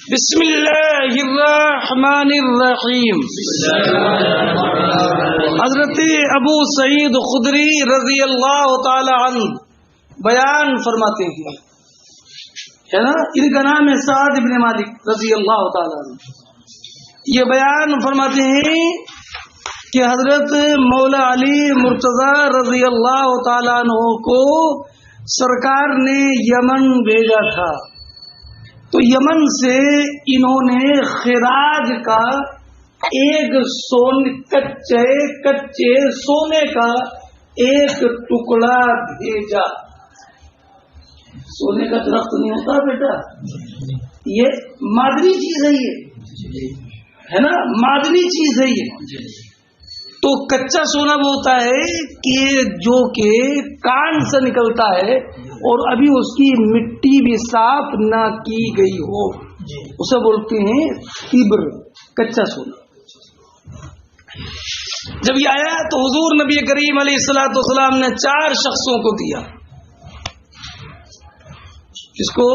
بسم اللہ الرحمن الرحیم. حضرت ابو سعید خدری رضی اللہ تعالی عنہ بیان فرماتے ہیں، ہے نا، ان کا نام ہے سعد بن مالک رضی اللہ تعالی عنہ. یہ بیان فرماتے ہیں کہ حضرت مولا علی مرتضی رضی اللہ تعالی عنہ کو سرکار نے یمن بھیجا تھا، تو یمن سے انہوں نے خراج کا ایک کچے سونے کا ایک ٹکڑا بھیجا. سونے کا درخت نہیں ہوتا بیٹا، یہ معدنی چیز ہے، یہ ہے نا، معدنی چیز ہے یہ. تو کچا سونا وہ ہوتا ہے کہ کان سے نکلتا ہے اور ابھی اس کی مٹی بھی صاف نہ کی گئی ہو، اسے بولتے ہیں تبر، کچا سونا. جب یہ آیا تو حضور نبی کریم علیہ الصلوۃ والسلام نے 4 شخصوں کو دیا. اس کو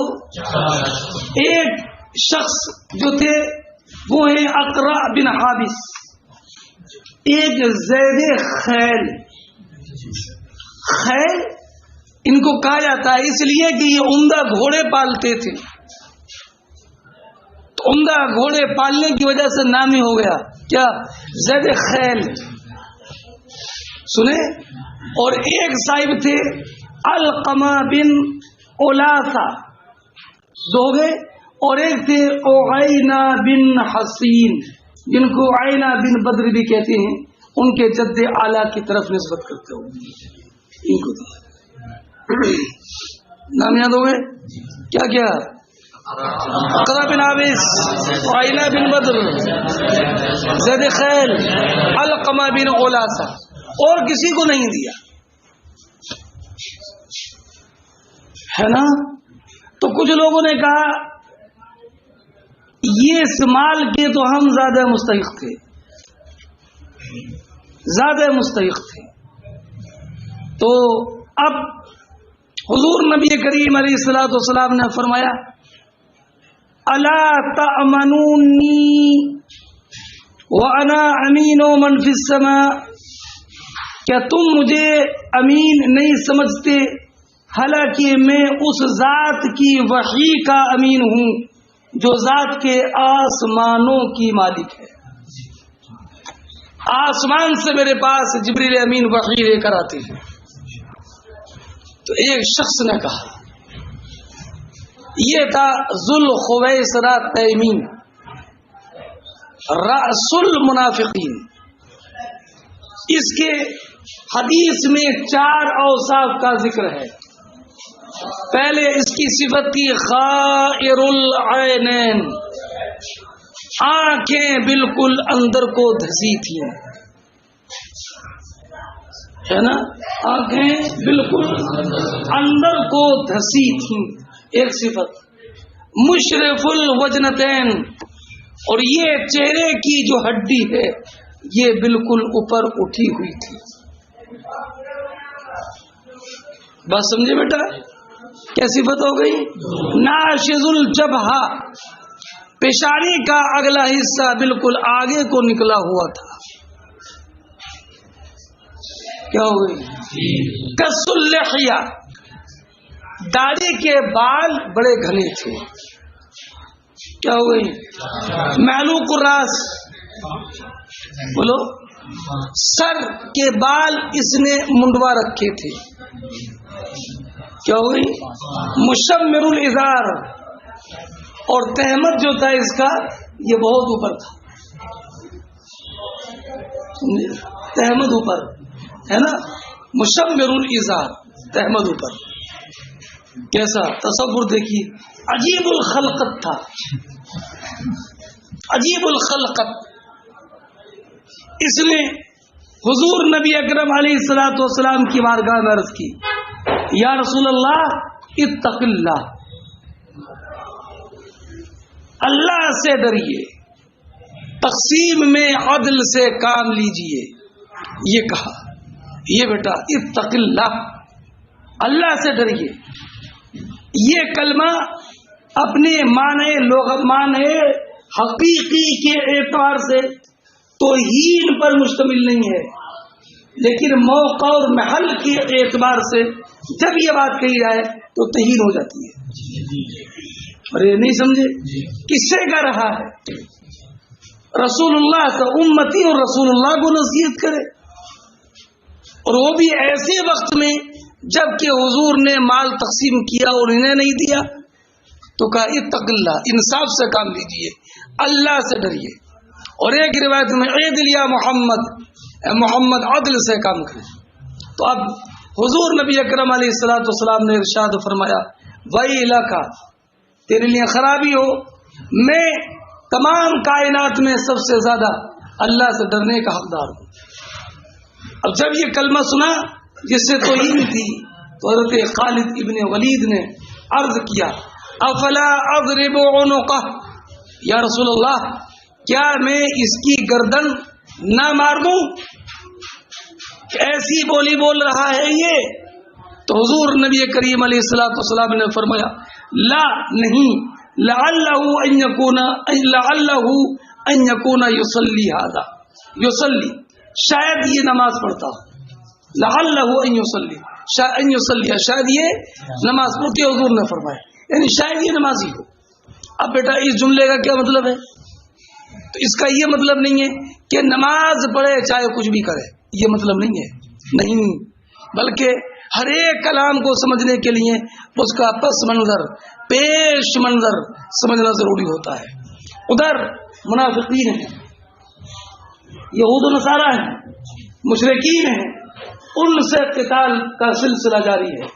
ایک شخص جو تھے وہ ہیں اقرع بن حابس، ایک زید خیل. خیل ان کو کہا جاتا ہے اس لیے کہ یہ عمدہ گھوڑے پالتے تھے، تو عمدہ گھوڑے پالنے کی وجہ سے نامی ہو گیا کیا، زید خیل. سنے. اور ایک صاحب تھے علقمہ بن اولاسا، 2 گئے. اور ایک تھے اعینہ بن حسین، جن کو عینہ بن بدر بھی کہتے ہیں، ان کے جد اعلیٰ کی طرف نسبت کرتے ہو، ان کو دیا. نام یاد ہو گئے کیا کیا؟ اقرع بن حابس، عینہ بن بدر، زید خیل، علقمہ بن اولاسا، اور کسی کو نہیں دیا، ہے نا. تو کچھ لوگوں نے کہا یہ اس مال کے تو ہم زیادہ مستحق تھے، زیادہ مستحق تھے. تو اب حضور نبی کریم علیہ الصلوۃ والسلام نے فرمایا الا تأمنونی وانا امین من فی السماء، کیا تم مجھے امین نہیں سمجھتے حالانکہ میں اس ذات کی وحی کا امین ہوں جو ذات کے آسمانوں کی مالک ہے. آسمان سے میرے پاس جبریل امین وحی لے کر آتے ہیں. تو ایک شخص نے کہا، یہ تھا ذوالخویصرہ تیمی، رأس المنافقین. اس کے حدیث میں 4 اوصاف کا ذکر ہے. پہلے اس کی صفت تھی خائر العینین، آنکھیں بالکل اندر کو دھسی تھیں، ہے نا، آنکھیں بالکل اندر کو دھسی تھیں. ایک صفت مشرف الوجنتین، اور یہ چہرے کی جو ہڈی ہے یہ بالکل اوپر اٹھی ہوئی تھی. بات سمجھے بیٹا؟ کیا صفت ہو گئی؟ ناشز الجبہہ، پیشانی کا اگلا حصہ بالکل آگے کو نکلا ہوا تھا. کیا ہو گئی؟ کس اللحیہ، داڑھی کے بال بڑے گھنے تھے. کیا ہو گئی؟ معلوق الراس، بولو، سر کے بال اس نے منڈوا رکھے تھے. کیا ہو گئی؟ مشمر الازار، اور تہمت جو تھا اس کا یہ بہت اوپر تھا. تہمت اوپر ہے نا، مشمر الازار، تہمت اوپر. کیسا تصور دیکھیے، عجیب الخلقت تھا، عجیب الخلقت. اس نے حضور نبی اکرم علیہ الصلوۃ والسلام کی بارگاہ میں عرض کی، یا رسول اللہ اتق اللہ، اللہ سے ڈریے، تقسیم میں عدل سے کام لیجئے. یہ کہا، یہ بیٹا اتق اللہ، اللہ سے ڈریے. یہ کلمہ اپنے معنی حقیقی کے اعتبار سے توہین پر مشتمل نہیں ہے، لیکن موقع اور محل کے اعتبار سے جب یہ بات کہی جائے تو توہین ہو جاتی ہے۔ اور یہ نہیں سمجھے کس سے کہہ رہا ہے؟ رسول اللہ کا امتی اور رسول اللہ کو نصیحت کرے، اور وہ بھی ایسے وقت میں جب کہ حضور نے مال تقسیم کیا اور انہیں نہیں دیا تو کہا اتق اللہ، انصاف سے کام لیجیے، اللہ سے ڈریے۔ اور ایک روایت میں عدل یا محمد عدل سے کام کرے۔ تو اب حضور نبی اکرم علیہ الصلوۃ والسلام نے ارشاد فرمایا ویلک، تیرے لیے خرابی ہو، میں تمام کائنات میں سب سے زیادہ اللہ سے ڈرنے کا حقدار ہوں۔ اب جب یہ کلمہ سنا جس سے توہین تھی تو حضرت خالد ابن ولید نے عرض کیا افلا اضرب عنقہ، یا رسول اللہ کیا میں اس کی گردن نہ مار دوں؟ ایسی بولی بول رہا ہے یہ؟ تو حضور نبی کریم علیہ الصلوۃ والسلام نے فرمایا لا، نہیں، لعلہ ان یکون یصلی ھذا، یصلی شاید یہ نماز پڑھتا ہو، لعلہ ان یصلی، شاید یہ نماز پڑھتی، حضور نے فرمایا یعنی شاید یہ نمازی ہو۔ اب بیٹا اس جملے کا کیا مطلب ہے؟ تو اس کا یہ مطلب نہیں ہے کہ نماز پڑھے چاہے کچھ بھی کرے، یہ مطلب نہیں ہے، نہیں، بلکہ ہر ایک کلام کو سمجھنے کے لیے اس کا پس منظر، پیش منظر سمجھنا ضروری ہوتا ہے۔ ادھر منافقین ہیں، یہود و نصارہ ہیں، مشرکین ہیں، ان سے قتال کا سلسلہ جاری ہے۔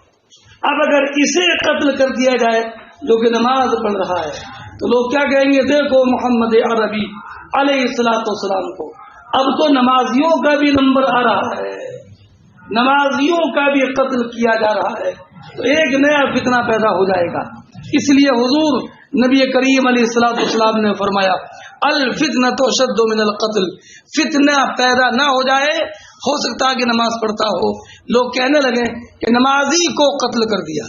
اب اگر اسے قتل کر دیا جائے جو کہ نماز پڑھ رہا ہے تو لوگ کیا کہیں گے؟ دیکھو محمد عربی علیہ الصلوۃ والسلام کو، اب تو نمازیوں کا بھی نمبر آ رہا ہے، نمازیوں کا بھی قتل کیا جا رہا ہے، تو ایک نیا فتنہ پیدا ہو جائے گا۔ اس لیے حضور نبی کریم علیہ الصلوۃ والسلام نے فرمایا الفتنۃ اشد من القتل، فتنہ پیدا نہ ہو جائے، ہو سکتا ہے کہ نماز پڑھتا ہو، لوگ کہنے لگے کہ نمازی کو قتل کر دیا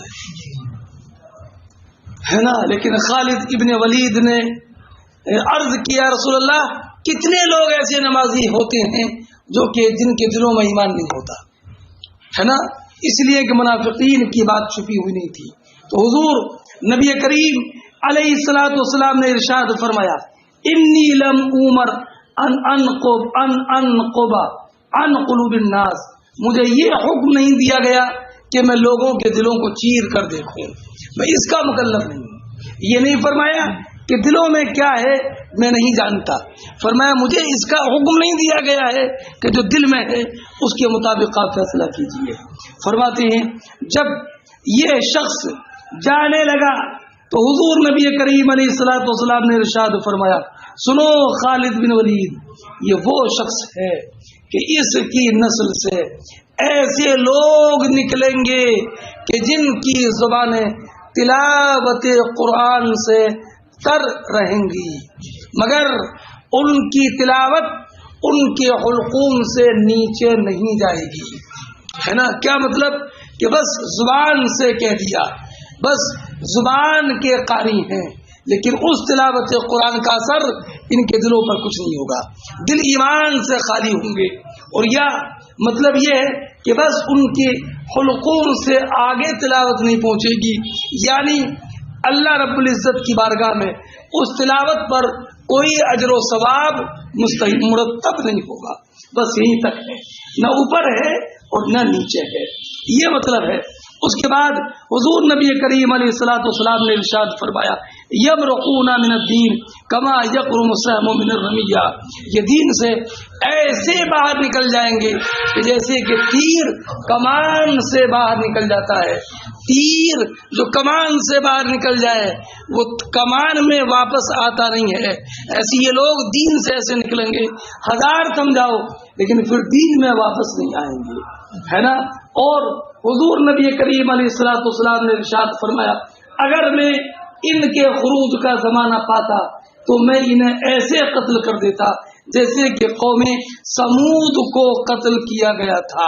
ہے نا۔ لیکن خالد ابن ولید نے عرض کیا رسول اللہ کتنے لوگ ایسے نمازی ہوتے ہیں جو کہ جن کے دلوں میں ایمان نہیں ہوتا ہے نا، اس لیے کہ منافقین کی بات چھپی ہوئی نہیں تھی۔ تو حضور نبی کریم علیہ الصلوۃ والسلام نے ارشاد فرمایا انی لم عمر ان انقب عن قلوب الناس، مجھے یہ حکم نہیں دیا گیا کہ میں لوگوں کے دلوں کو چیر کر دیکھوں، میں اس کا مکلف نہیں ہوں۔ یہ نہیں فرمایا کہ دلوں میں کیا ہے میں نہیں جانتا، فرمایا مجھے اس کا حکم نہیں دیا گیا ہے کہ جو دل میں ہے اس کے مطابق آپ فیصلہ کیجیے۔ فرماتے ہیں جب یہ شخص جانے لگا تو حضور نبی کریم علیہ الصلوۃ والسلام نے ارشاد فرمایا سنو خالد بن ولید، یہ وہ شخص ہے کہ اس کی نسل سے ایسے لوگ نکلیں گے کہ جن کی زبانیں تلاوت قرآن سے تر رہیں گی، مگر ان کی تلاوت ان کے حلقوم سے نیچے نہیں جائے گی، ہے نا۔ کیا مطلب کہ بس زبان سے کہہ دیا، بس زبان کے قاری ہیں، لیکن اس تلاوت قرآن کا اثر ان کے دلوں پر کچھ نہیں ہوگا، دل ایمان سے خالی ہوں گے۔ اور یا مطلب یہ ہے کہ بس ان کے حلقوم سے آگے تلاوت نہیں پہنچے گی، یعنی اللہ رب العزت کی بارگاہ میں اس تلاوت پر کوئی اجر و ثواب مرتب نہیں ہوگا، بس یہیں تک ہے، نہ اوپر ہے اور نہ نیچے ہے، یہ مطلب ہے۔ اس کے بعد حضور نبی کریم علیہ الصلوۃ والسلام نے ارشاد فرمایا یبرقون من الدین کما یقرم السهم من الرمیہ، یہ دین سے ایسے باہر نکل جائیں گے کہ جیسے کہ تیر کمان سے باہر نکل جاتا ہے، تیر جو کمان سے باہر نکل جائے وہ کمان میں واپس آتا نہیں ہے، ایسے یہ لوگ دین سے ایسے نکلیں گے، ہزار سمجھاؤ لیکن پھر دین میں واپس نہیں آئیں گے، ہے نا۔ اور حضور نبی کریم علیہ الصلوۃ والسلام نے ارشاد فرمایا اگر میں ان کے خروج کا زمانہ پاتا تو میں انہیں ایسے قتل کر دیتا جیسے کہ قوم سمود کو قتل کیا گیا تھا،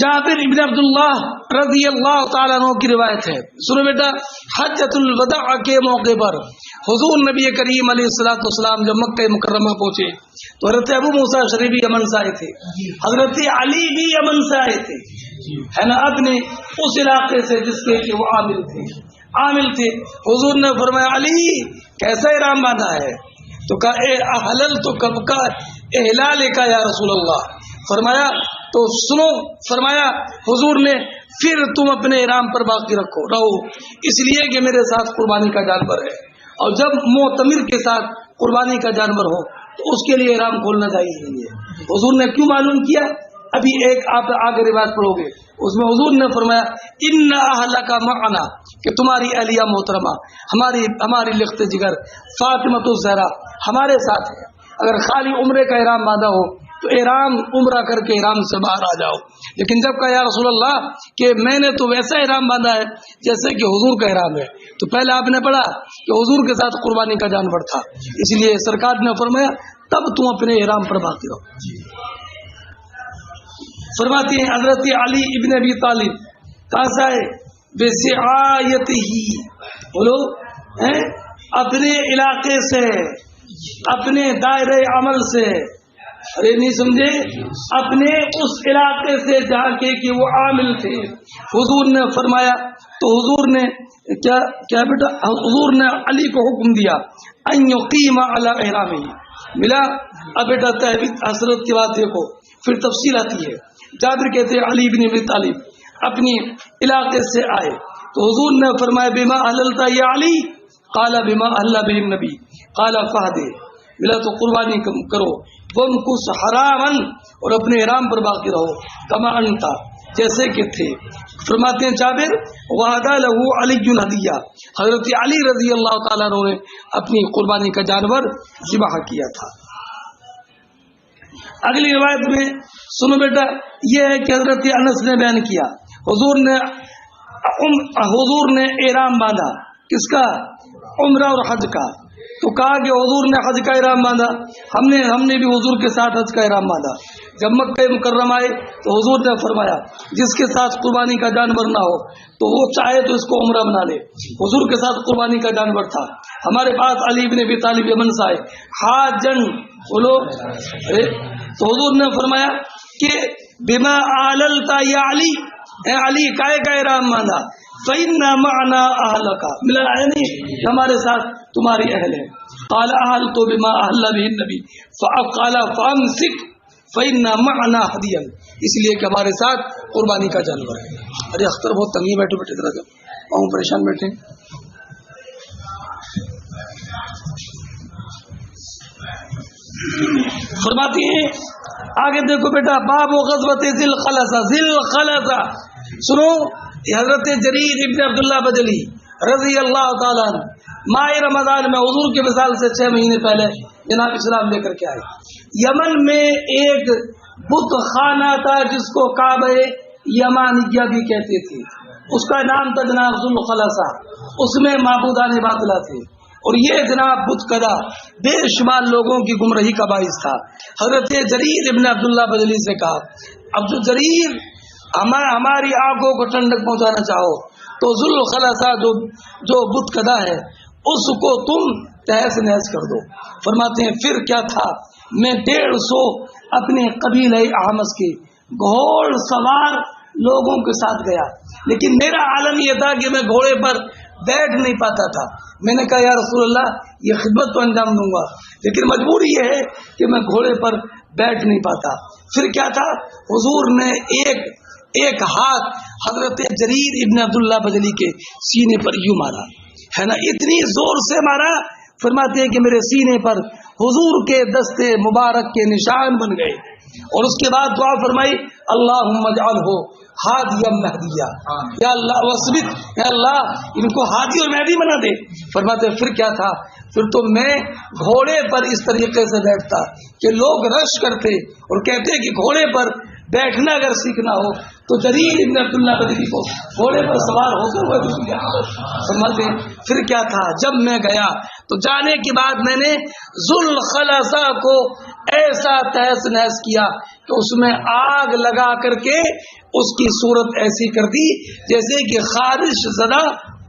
جابر ابن عبداللہ رضی اللہ تعالیٰ عنہ کی روایت ہے. سنو بیٹا, حجۃ الوداع کے موقع پر حضور نبی کریم علیہ الصلوۃ والسلام جب مکہ مکرمہ پہنچے تو حضرت ابو موسیٰ اشعری بھی یمن سے آئے تھے, حضرت علی بھی یمن سے آئے تھے, ہے نا, اپنے اس علاقے سے جس کے وہ عامل تھے. حضور نے فرمایا علی کیسا احرام باندھا ہے؟ تو کہا اے احلل تو کب کا احلال کا یا رسول اللہ. فرمایا تو سنو, فرمایا حضور نے پھر تم اپنے احرام پر باقی رہو, اس لیے کہ میرے ساتھ قربانی کا جانور ہے, اور جب معتمر کے ساتھ قربانی کا جانور ہو تو اس کے لیے احرام کھولنا جائز نہیں ہے. حضور نے کیوں معلوم کیا؟ ابھی ایک آپ آگے روایت پڑھو گے, اس میں حضور نے فرمایا ان اہلک معنا, کہ تمہاری اہلیہ محترمہ ہماری لخت جگر فاطمۃ الزہرا ہمارے ساتھ ہے. اگر خالی عمرے کا احرام باندھا ہو تو احرام عمرہ کر کے احرام سے باہر آ جاؤ, لیکن جب کہا یا رسول اللہ کہ میں نے تو ویسا احرام باندھا ہے جیسے کہ حضور کا احرام ہے, تو پہلے آپ نے پڑھا کہ حضور کے ساتھ قربانی کا جانور تھا, اس لیے سرکار نے فرمایا تب تم اپنے احرام پر باقی رہو. فرماتے ہیں حضرت علی ابن ابی طالب کہاں سے آئے؟ بسعایتہ, بولو اپنے علاقے سے, اپنے دائرہ عمل سے, ارے نہیں سمجھے, اپنے اس علاقے سے جہاں کے کہ وہ عامل تھے. حضور نے فرمایا تو حضور نے کیا بیٹا, حضور نے علی کو حکم دیا ان یقیم علی احرامہ. ملا اب بیٹا حضرت کی بات دیکھو, پھر تفصیل آتی ہے. جابر کہتے ہیں علی بن ابی طالب اپنی علاقے سے آئے تو حضور نے فرمایا بما احللت یا علی؟ قال بما احل به النبی قال فہدے. ملا تو قربانی کرو, وامکث حراما, اور اپنے احرام پر باقی رہو, کما انت, جیسے کہ تھے. فرماتے ہیں جابر وعدہ لہو علی الہدیہ, حضرت علی رضی اللہ تعالیٰ عنہ نے اپنی قربانی کا جانور ذبح کیا تھا. اگلی روایت میں سنو بیٹا, یہ ہے کہ حضرت انس نے بیان کیا حضور نے احرام باندھا, کس کا؟ عمرہ اور حج کا. تو کہا کہ حضور نے حج کا احرام باندھا, ہم نے بھی حضور کے ساتھ حج کا احرام باندھا. جب مکہ مکرمہ آئے تو حضور نے فرمایا جس کے ساتھ قربانی کا جانور نہ ہو تو وہ چاہے تو اس کو عمرہ بنا لے. حضور کے ساتھ قربانی کا جانور تھا. ہمارے پاس علی بن ابی طالب یمن سے آئے حاجن, بولو, تو حضور نے فرمایا کہ بما احللت یا علی, اے علی کائے کا احرام باندھا؟ فإن معنا اہلک, ملا ہے نہیں ہمارے ساتھ تمہاری اہل ہے. قال احلت بما احل به النبی فقال فامسک فإن معنا ہدیا, اس لیے کہ ہمارے ساتھ قربانی کا جانور ہے. ارے اختر بہت تنگی بیٹھے ذرا جب پریشان بیٹھے. فرماتی ہیں آگے دیکھو بیٹا, باب غزوۃ ذی الخلصہ. سنو, حضرت جریر ابن عبداللہ بجلی رضی اللہ تعالیٰ عنہ ماہ رمضان میں حضور کے وصال سے 6 مہینے پہلے جناب اسلام لے کر کے آئے. یمن میں ایک بت خانہ تھا جس کو کعبہ یمانیہ بھی کہتے تھے, اس کا نام تھا جناب ذو الخلصہ. اس میں معبودان باطلہ تھے, اور یہ جناب بت کدا بے شمار لوگوں کی گمراہی کا باعث تھا. حضرت جریر ابن عبداللہ بجلی سے کہا, اب جو جریر ہماری آنکھوں کو ٹھنڈک پہنچانا چاہو تو ذو الخلصہ جو بت کدا ہے اس کو تم تہس نہس کر دو. فرماتے ہیں پھر کیا تھا, میں 150 اپنے قبیلہ احمس کے گھوڑ سوار لوگوں کے ساتھ گیا, لیکن میرا عالم یہ تھا کہ میں گھوڑے پر بیٹھ نہیں پاتا تھا. میں نے کہا یا رسول اللہ یہ خدمت تو انجام دوں گا, لیکن مجبوری یہ ہے کہ میں گھوڑے پر بیٹھ نہیں پاتا. پھر کیا تھا, حضور نے ایک ہاتھ حضرت جریر ابن عبداللہ بجلی کے سینے پر یوں مارا, ہے نا, اتنی زور سے مارا. فرماتے ہیں کہ میرے سینے پر حضور کے دستے مبارک کے نشان بن گئے, اور اس کے بعد دعا فرمائی اللہم اجعلہ ہادیا مہدیا, یا اللہ وثبت, یا اللہ ان کو ہادی اور مہدی بنا دے. فرماتے ہیں پھر کیا تھا, پھر تو میں گھوڑے پر اس طریقے سے بیٹھتا کہ لوگ رش کرتے اور کہتے کہ گھوڑے پر بیٹھنا اگر سیکھنا ہو تو جریر ابن عبداللہ بجلی کو گھوڑے پر سوار ہو کر فرماتے ہیں پھر کیا تھا, جب میں گیا تو جانے کے بعد میں نے ذو الخلصہ کو ایسا تہس نہس کیا کہ اس میں آگ لگا کر کے اس کی صورت ایسی کر دی جیسے کہ خارش زدہ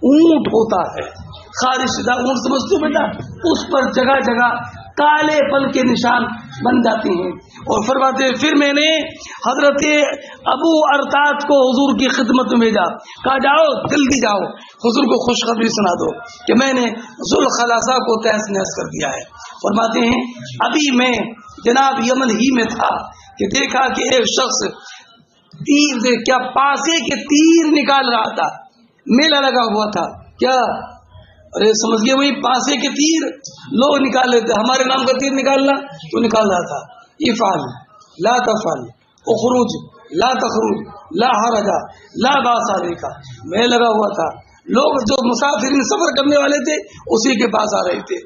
اونٹ ہوتا ہے. خارش زدہ اونٹ سمجھتے ہو بیٹا؟ اس پر جگہ جگہ کالے پن کے نشان بن جاتے ہیں. اور فرماتے ہیں پھر میں نے حضرت ابو ارطاد کو حضور کی خدمت میں بھیجا. کہا جاؤ جلدی جاؤ حضور کو خوشخبری سنا دو کہ میں نے ذوالخلاصہ کو تہس نہس کر دیا ہے. فرماتے ہیں ابھی میں جناب یمن ہی میں تھا کہ دیکھا کہ ایک شخص تیر کیا پاسے کے تیر نکال رہا تھا. میلہ لگا ہوا تھا کیا؟ ارے سمجھ گئے وہی پاسے کے تیر لوگ نکال لیتے. ہمارے نام کا تیر نکالنا تو نکال رہا تھا. افعل لا تفعل اخرج لا تخرج لا حرج لا باس علیک. میں لگا ہوا تھا. لوگ جو مسافرین سفر کرنے والے تھے اسی کے پاس آ رہے تھے.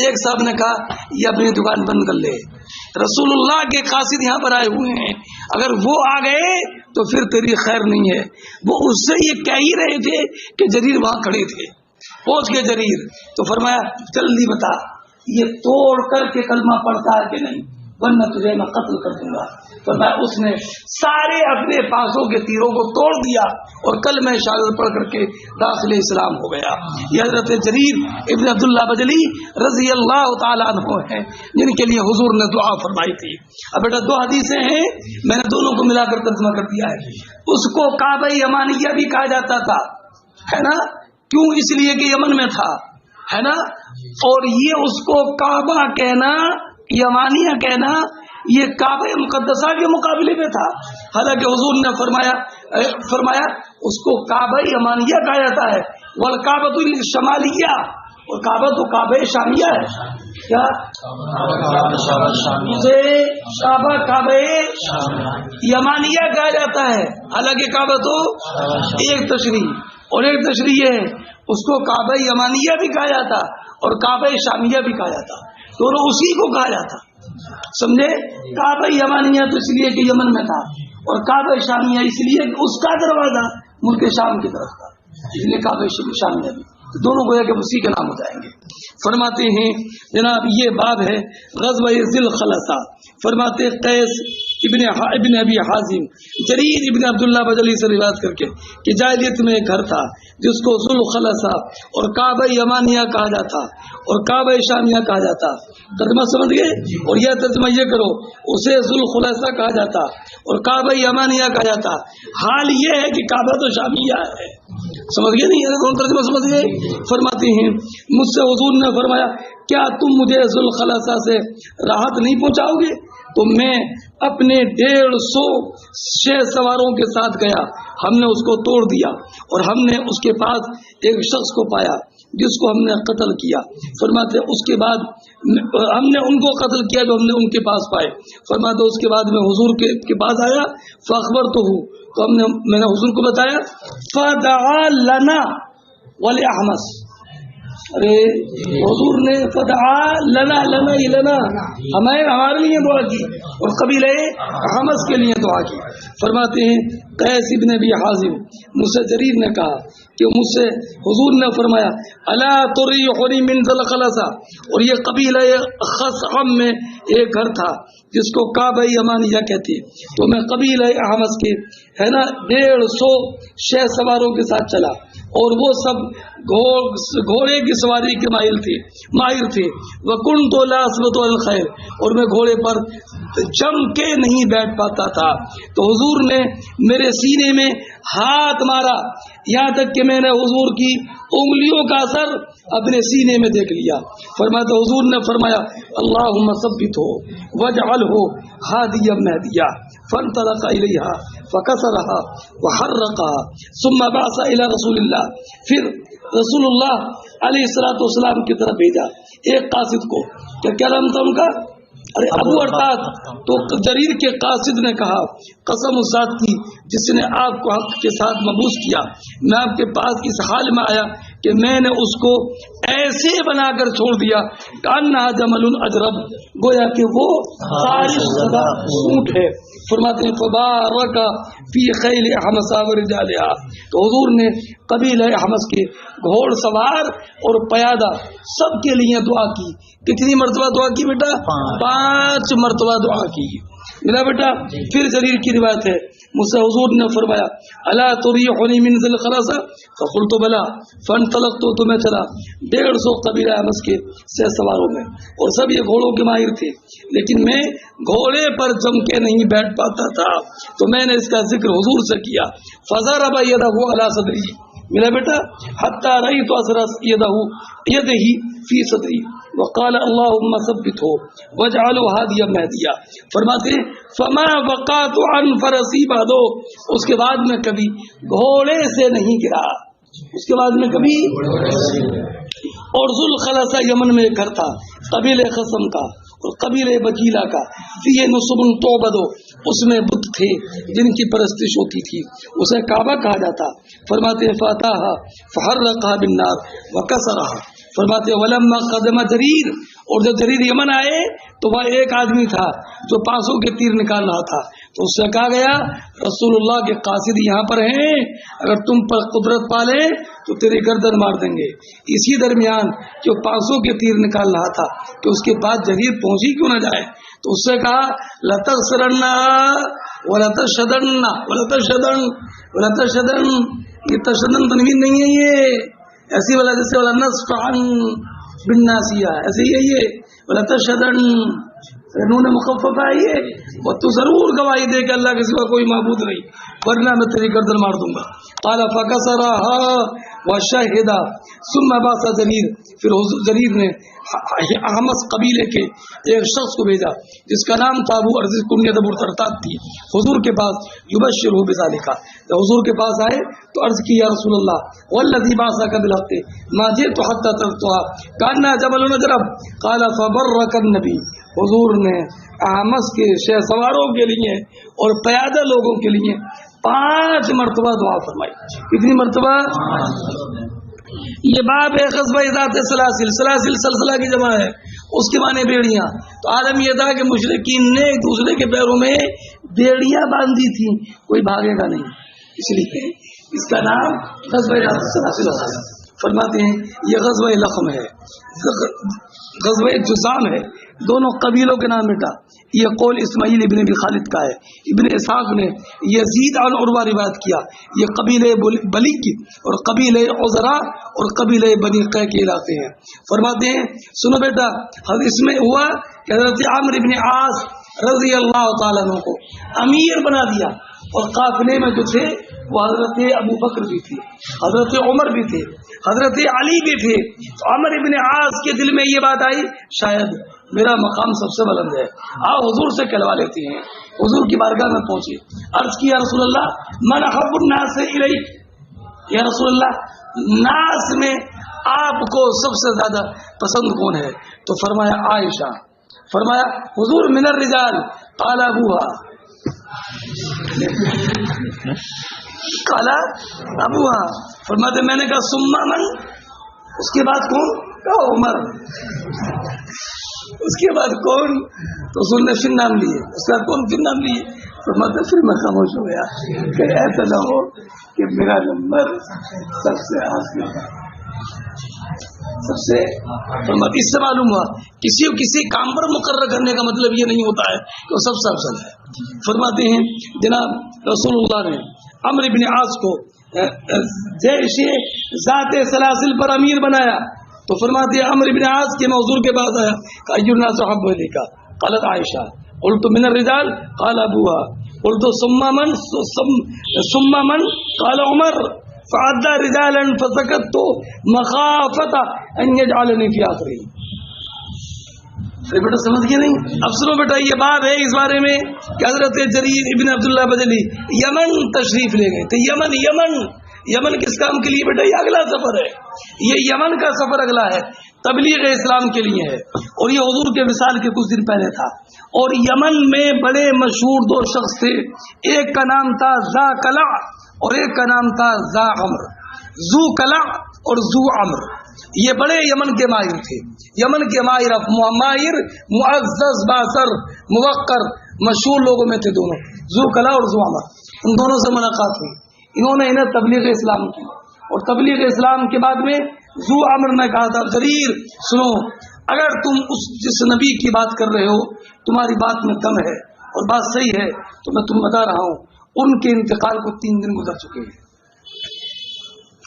ایک صاحب نے کہا یہ اپنی دکان بند کر لے. رسول اللہ کے قاصد یہاں پر آئے ہوئے ہیں, اگر وہ آ گئے تو پھر تیری خیر نہیں ہے. وہ اس سے یہ کہہ ہی رہے تھے کہ جریر وہاں کھڑے تھے. پہنچ گئے جریر تو فرمایا جلدی بتا یہ توڑ کر کے کلمہ پڑھتا ہے کہ نہیں, ورنہ تجھے میں قتل کر دوں گا. فرمایا اس نے سارے اپنے پاسوں کے تیروں کو توڑ دیا اور کلمہ شہادت پڑھ کر کے داخل اسلام ہو گیا. یہ حضرت جریر ابن عبداللہ بجلی رضی اللہ تعالیٰ عنہ ہیں جن کے لیے حضور نے دعا فرمائی تھی. اب بیٹا دو حدیثیں ہیں, میں نے دونوں کو ملا کر ترجمہ کر دیا ہے. اس کو کعبہ یمانیہ بھی کہا جاتا تھا ہے نا, کیوں؟ اس لیے کہ یمن میں تھا ہے نا. اور یہ اس کو کعبہ کہنا, یمانیہ کہنا, یہ کعبہ مقدسہ کے مقابلے میں تھا. حالانکہ حضور نے فرمایا اس کو کعبہ یمانیہ کہا جاتا ہے. والکعبۃ الشمالیہ, اور کعبہ تو کعبہ شامیہ ہے. کیا کعبہ یمانیہ کہا جاتا ہے. حالانکہ کعبہ تو ایک تشریح, اور ایک تشریح ہے اس کو کعبہ یمانیہ بھی کہا جاتا اور کعبہ شامیہ بھی کہا جاتا. دونوں اسی کو کہا جاتا, سمجھے؟ کعبہ یمانیہ تو اس لیے کہ یمن میں تھا, اور کعبہ شامیہ اس لیے کہ اس کا دروازہ ملک شام کی طرف تھا, اس لیے کعبہ شامیہ بھی. دونوں گویا کہ اسی کے نام ہو جائیں گے. فرماتے ہیں جناب یہ باب ہے غزوہ ذی الخلصہ. فرماتے قیس ابن ابی حازم جریر ابن عبداللہ بجلی سے روایت کر کے کہ جاہلیت میں ایک گھر تھا جس کو ذو الخلصہ اور کعبہ یمانیہ کہا جاتا اور کعبہ شامیہ کہا جاتا. ترجمہ سمجھ گئے؟ اور یہ ترجمہ یہ کرو, اسے ذو الخلصہ کہا جاتا اور کعبہ یمانیہ کہا جاتا. حال یہ ہے کہ کعبہ تو شامیہ ہے. سمجھ گئے نہیں؟ دونوں ترجمہ سمجھ گئے. فرماتے ہیں مجھ سے حضور نے فرمایا کیا تم مجھے ذو الخلصہ سے راحت نہیں پہنچاؤ گے؟ تو میں اپنے 150 شہ سواروں کے ساتھ گیا. ہم نے اس کو توڑ دیا اور ہم نے اس کے پاس ایک شخص کو پایا جس کو ہم نے قتل کیا. فرماتے اس کے بعد ہم نے ان کو قتل کیا جو ہم نے ان کے پاس پائے. فرماتے اس کے بعد میں حضور کے پاس آیا فاخبرتہ, تو میں نے حضور کو بتایا. فدعا لنا ولاحمس, ارے حضور نے فدعا لنا ہمارے لیے دعا کی اور قبیلہ حمس کے لیے دعا کی. فرماتے ہیں قیس ابن ابی حازم مجھ سے جریر نے کہا کہ مجھ سے حضور نے فرمایا الا تریحنی من ذی الخلصہ, اور یہ قبیلہ خثعم میں ایک گھر تھا جس کو کعبہ یمانیہ کہتی. تو میں قبیلہ حمس کے ہے نا 150 شہ سواروں کے ساتھ چلا اور وہ سب گھوڑے کی سواری کے ماہر تھے. وَكُنْتُ لَا أَثْبُتُ عَلَى الْخَيْرِ, اور میں گھوڑے پر جم کے نہیں بیٹھ پاتا تھا. تو حضور نے میرے سینے میں ہاتھ مارا یہاں تک کہ میں نے حضور کی انگلیوں کا اثر اپنے سینے میں دیکھ لیا. فرمایا حضور نے فرمایا اللہم ثبتہ واجعلہ ہادیا مہدیا. فانطلق الیہا فکسرها وحرقها ثم بعث الى رسول اللہ, پھر رسول اللہ علیہ الصلوۃ والسلام کی طرف بھیجا ایک قاصد کو. کیا نام تھا ان کا؟ ارے ابو ارطاد. تو جریر کے قاصد نے کہا قسم اس ذات کی جس نے آپ کو حق کے ساتھ مبعوث کیا, میں آپ کے پاس اس حال میں آیا کہ میں نے اس کو ایسے بنا کر چھوڑ دیا کانہا جمل اجرب, گویا کہ وہ خارش زدہ اونٹ ہے. فرماتے ہیں فبارک فی خیل حمص ورجالها, تو حضور نے قبیلہ حمص کے گھوڑ سوار اور پیادہ سب کے لیے دعا کی. کتنی مرتبہ دعا کی بیٹا؟ 5 مرتبہ دعا کی. ملا بیٹا. پھر جریر کی روایت ہے مجھ سے حضور نے فرمایا الا تریحنی من ذی الخلاصہ فقلت بلا فانطلقت تو میں چلا 150 قبیلہ حمص کے سے سواروں میں اور سب یہ گھوڑوں کے ماہر تھے لیکن میں گھوڑے پر جم کے نہیں بیٹھ پاتا تھا تو میں نے اس کا ذکر حضور سے کیا. فضرب یدہ علی صدری میرا بیٹا حتی رأیت اثر یدہ فی صدری وقال اللہم ثبتہ واجعلہ ہادیا مہدیا. فرماتے ہیں فما وقعت عن فرسی بعدو اس کے بعد میں کبھی گھوڑے سے نہیں گرا. اس کے بعد میں کبھی اور ذوالخلصہ یمن میں ایک گھر تھا قبیلہ خصم کا اور قبیلہ بکیلا کا. فیہ نصب تعبد اس میں بت تھے جن کی پرستش ہوتی تھی اسے کعبہ کہا جاتا. فرماتے فاتحہ فحرقها بالنار وکسرها. فرماتے ولما قدم جریر اور جب جریر یمن آئے تو وہاں ایک آدمی تھا جو 500 کے تیر نکال رہا تھا تو اس سے کہا گیا رسول اللہ کے قاصد یہاں پر ہیں اگر تم پر قدرت پالے تو تیری گردن مار دیں گے. اسی درمیان جو 500 کے تیر نکال رہا تھا کہ اس کے بعد جریر پہنچی کیوں نہ جائے تو اس سے کہا لتغسرن ولتشدن ولتشدن ولتشدن. یہ تشدن تنوین نہیں ہے یہ ایسی والا جیسے والا نصف عن بالناسیہ ایسے ہی ہے یہ ولتشدن نون مخففہ ہے یہ اور تو ضرور گواہی دے کہ اللہ کے سوا کوئی معبود نہیں ورنہ میں تیری گردن مار دوں گا. قال فكسرها وشهد ثم بعث جریر. پھر جریر نے حمص قبیلے کے ایک شخص کو بھیجا جس کا نام تھا ابو ارز کنیت ابو ترتاد تھی حضور کے پاس یبشرہ بذالک. جب حضور کے پاس آئے تو عرض کی یا رسول اللہ والذی بعثک بالحق ما جئت حتى ترکتها كأنها جبل نجرب. قال فبرك النبی. حضور نے حمص کے شہ سواروں کے لیے اور پیادہ لوگوں کے لیے 5 مرتبہ دعا فرمائی. کتنی مرتبہ؟ یہ باب ہے غزوہ ذات سلاسل. سلاسل سلسلہ کی جمع ہے اس کے معنی بیڑیاں. تو عالم یہ تھا کہ مشرکین نے ایک دوسرے کے پیروں میں بیڑیاں باندھی تھی کوئی بھاگے گا نہیں اس لیے اس کا نام غزوہ ذات سلاسل ہے. فرماتے ہیں یہ غزوہ لخم ہے غزوہ جزام ہے دونوں قبیلوں کے نام مٹا. یہ قول اسماعیل ابن ابی خالد کا ہے. ابن اسحاق نے یزید عن عروہ روایت کیا. یہ قبیلہ بلی کی اور قبیلہ عذرا اور قبیلہ بنی قی کے علاقے ہیں. فرماتے ہیں سنو بیٹا اس میں ہوا کہ حضرت عامر ابن عاص رضی اللہ تعالیٰ عنہ کو امیر بنا دیا اور قافلے میں جو تھے وہ حضرت ابو بکر بھی تھے حضرت عمر بھی تھے حضرت علی بھی تھے. تو عامر ابن عاص کے دل میں یہ بات آئی شاید میرا مقام سب سے بلند ہے حضور سے کہلوا لیتے ہیں. حضور کی بارگاہ میں پہنچے عرض کی یا رسول اللہ من احب الناس الیک. یا رسول اللہ ناس میں آپ کو سب سے زیادہ پسند کون ہے؟ تو فرمایا عائشہ. فرمایا حضور من الرجال قال ابوها قال ابوها. فرماتے میں نے کہا ثم من اس کے بعد کون؟ کہا عمر. اس کے بعد کون؟ تو رسول نے پھر نام لیے. اس کے بعد کون پھر نام لیے. فرماتے پھر میں خاموش ہو گیا کہ ایسا نہ ہو کہ میرا نمبر سب سے آخری سب سے. فرماتے اس سے معلوم ہوا کسی کام پر مقرر کرنے کا مطلب یہ نہیں ہوتا ہے کہ وہ سب سے افضل ہے. فرماتے ہیں جناب رسول اللہ نے عمرو بن عاص کو جیش ذات سلاسل پر امیر بنایا. تو فرماتے ہیں عمرو بن عاص کے حضور کے پاس آیا کہ ایُّ الناس احب الیک. قالت عائشہ. قلت من الرجال قال ابوها. قلت ثم من قال عمر. فعد رجالا فسكت مخافة ان يجعلني في آخره. بیٹا سمجھ گئے نہیں؟ اب سنو بیٹا یہ بات ہے اس بارے میں کہ حضرت جریر ابن عبداللہ بجلی یمن تشریف لے گئے تھے. یمن کس کام کے لیے بیٹا؟ یہ اگلا سفر ہے. یہ یمن کا سفر اگلا ہے تبلیغ اسلام کے لیے ہے اور یہ حضور کے وصال کے کچھ دن پہلے تھا. اور یمن میں بڑے مشہور 2 شخص تھے. ایک کا نام تھا ذا کلع اور ایک کا نام تھا ذا عمر. ذو کلع اور ذو عمر یہ بڑے یمن کے ماہر تھے. یمن کے ماہر معزز باثر موقر مشہور لوگوں میں تھے دونوں ذو کلع اور ذو عمر. ان دونوں سے ملاقات ہوئی. انہوں نے انہیں تبلیغ اسلام کی اور تبلیغ اسلام کے بعد میں ذو امر نے کہا تھا جریر سنو، اگر تم اس جس نبی کی بات کر رہے ہو تمہاری بات میں دم ہے اور بات صحیح ہے تو میں تمہیں بتا رہا ہوں ان کے انتقال کو 3 دن گزر چکے ہیں.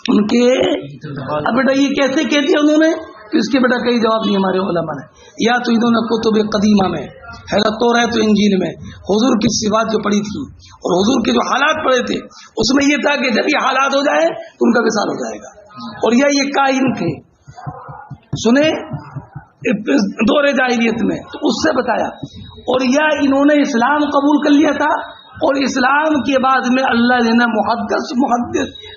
ان کے اب بیٹا یہ کیسے کہہ دیا انہوں نے کہ اس کے بیٹا کئی جواب نہیں ہمارے علماء نے. یا تو انہوں نے کتب قدیمہ میں ہے تو انجیل میں حضور کی صفات جو پڑھی تھی اور حضور کے جو حالات پڑھے تھے اس میں یہ تھا کہ جب یہ حالات ہو جائے تو ان کا وصال ہو جائے گا. اور یہ کائن تھے سنے دور جاہلیت میں تو اس سے بتایا. اور یا انہوں نے اسلام قبول کر لیا تھا اور اسلام کے بعد میں اللہ نے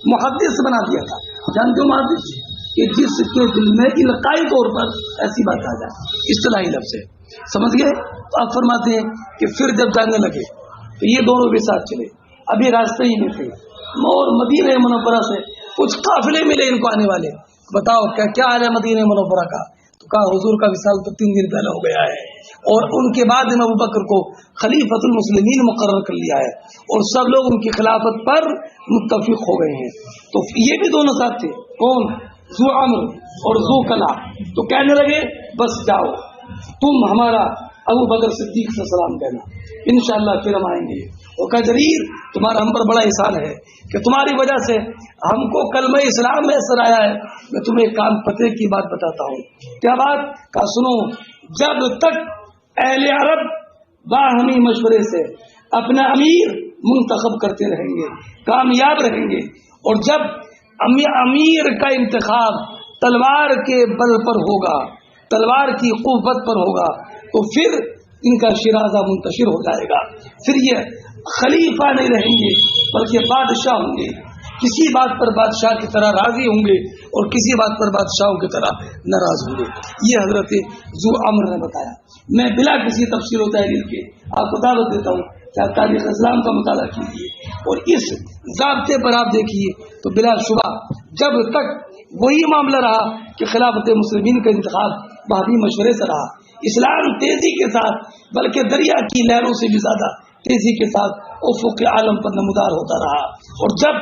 محدث بنا دیا تھا. جانتے ہو محدث کہ جس کے دل میں القائی طور پر ایسی بات آ جائے، اصطلاحی لفظ ہے، سمجھ گئے. تو آپ فرماتے ہیں کہ پھر جب جانے لگے تو یہ دونوں بھی ساتھ چلے. ابھی راستے ہی میں تھے اور مدینہ منورہ سے کچھ قافلے ملے ان کو آنے والے. بتاؤ کیا حال ہے مدینہ منورہ کا؟ تو کہا حضور کا وصال تو 3 دن پہلے ہو گیا ہے اور ان کے بعد ابو بکر کو خلیفۃ المسلمین مقرر کر لیا ہے اور سب لوگ ان کی خلافت پر متفق ہو گئے ہیں. تو یہ بھی دونوں ساتھ تھے. کون؟ ذو عمر اور ذو کلا. تو کہنے لگے بس جاؤ تم ہمارا ابو بکر صدیق سے سلام کہنا، انشاءاللہ پھر ہم آئیں گے. اور کہا جریر تمہارا ہم پر بڑا احسان ہے کہ تمہاری وجہ سے ہم کو کلمہ اسلام میں اثر آیا ہے. میں تمہیں ایک کام پتے کی بات بتاتا ہوں. کیا بات؟ کہا سنو، جب تک اہل عرب باہمی مشورے سے اپنا امیر منتخب کرتے رہیں گے کامیاب رہیں گے، اور جب امیر کا انتخاب تلوار کے بل پر ہوگا، تلوار کی قوت پر ہوگا، تو پھر ان کا شرازہ منتشر ہو جائے گا. پھر یہ خلیفہ نہیں رہیں گے بلکہ بادشاہ ہوں گے. کسی بات پر بادشاہ کی طرح راضی ہوں گے اور کسی بات پر بادشاہوں کی طرح ناراض ہوں گے. یہ حضرت ذو عمر نے بتایا. میں بلا کسی تفصیل و تحلیل کے آپ کو دعوت دیتا ہوں کہ آپ تاریخ اسلام کا مطالعہ کیجیے اور اس ضابطے پر آپ دیکھیے تو بلا شبہ جب تک وہی معاملہ رہا کہ خلافت مسلمین کا انتخاب باہمی مشورے سے رہا، اسلام تیزی کے ساتھ بلکہ دریا کی لہروں سے بھی زیادہ تیزی کے ساتھ افق عالم پر نمودار ہوتا رہا. اور جب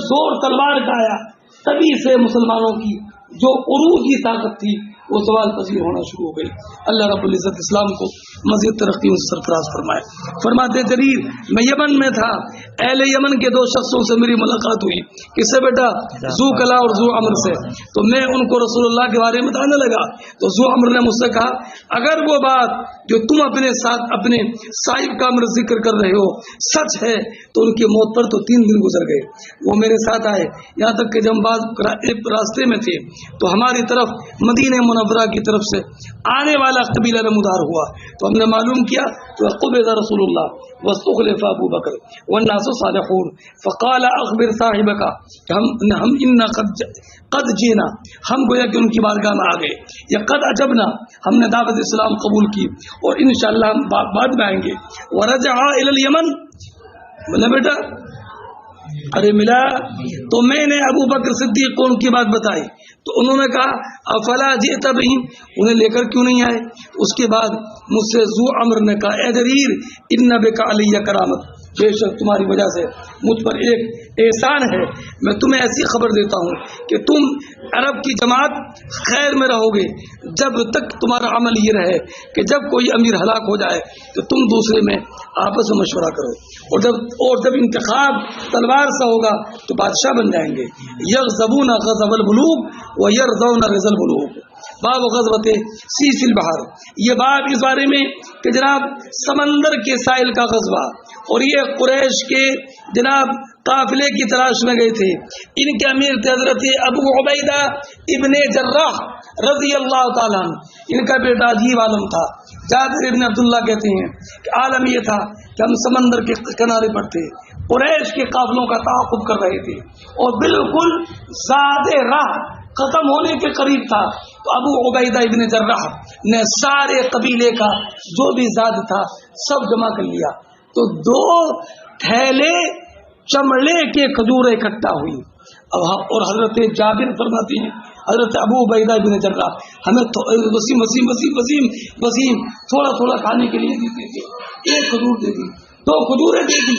زور تلوار کا آیا تبھی سے مسلمانوں کی جو عروجی طاقت تھی وہ سوال پذیر ہونا شروع ہو گئی. اللہ رب العزت اسلام کو مزید ترقی سے سرفراز فرمائے. فرماتے جریر میں یمن میں تھا، اہل یمن کے 2 شخصوں سے میری ملاقات ہوئی. کس سے بیٹا؟ ذو کلا اور ذو عمر سے. تو میں ان کو رسول اللہ کے بارے میں بتانے لگا تو ذو عمر نے مجھ سے کہا اگر وہ بات جو تم اپنے ساتھ اپنے صاحب کا امر ذکر کر رہے ہو سچ ہے تو ان کی موت پر تو 3 دن گزر گئے. وہ میرے ساتھ آئے یہاں تک کہ جب بعض راستے میں تھے تو ہماری طرف مدینہ منورہ کی طرف سے آنے والا قبیلہ نمودار ہوا. تو ہم نے معلوم کیا تو قبض رسول اللہ واستخلف ابو بکر والناس صالحون فقال اخبر صاحبك ہم ان قد جینا، ہم گویا کہ ان کی بارگاہ میں آ گئے، یا قد اجبنا ہم نے دعوت اسلام قبول کی اور انشاءاللہ ہم بعد میں آئیں گے. ورجع الى الیمن بولا بیٹا ارے ملا. تو میں نے ابو بکر صدیق کو ان کی بات بتائی تو انہوں نے کہا افلا جئت بہم، انہیں لے کر کیوں نہیں آئے؟ اس کے بعد مجھ سے ذو عمر نے کہا اے جریر ان بک علی کرامت، بے شک تمہاری وجہ سے مجھ پر ایک احسان ہے. میں تمہیں ایسی خبر دیتا ہوں کہ تم عرب کی جماعت خیر میں رہو گے جب تک تمہارا عمل یہ رہے کہ جب کوئی امیر ہلاک ہو جائے تو تم دوسرے میں آپس میں مشورہ کرو، اور جب انتخاب تلوار سے ہوگا تو بادشاہ بن جائیں گے. یغضبون غضب البلوغ ویرضون رضا البلوغ. باب غزوت سیس البحر، یہ باب اس بارے میں کہ جناب سمندر کے ساحل کا غزوہ، اور یہ قریش کے جناب قافلے کی تلاش میں گئے تھے. ان کے امیر تھے حضرت ابو عبیدہ ابن جراح رضی اللہ تعالیٰ عنہ. ان کا بیٹا عجیب عالم تھا. جابر ابن عبداللہ کہتے ہیں کہ عالم یہ تھا کہ ہم سمندر کے کنارے پر تھے، قریش کے قافلوں کا تعاقب کر رہے تھے اور بالکل زاد راہ ختم ہونے کے قریب تھا. تو ابو عبیدہ ابن جراح نے سارے قبیلے کا جو بھی زاد تھا سب جمع کر لیا. تو 2 تھیلے چمڑے کے کھجور اکٹھا ہوئی. اور حضرت جابر فرماتے ہیں حضرت ابو عبیدہ ابن جراح ہمیں وسیم تھوڑا تھوڑا کھانے کے لیے دیتے تھے. 1 کھجور دے دی، 2 کھجوریں دے دی،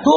2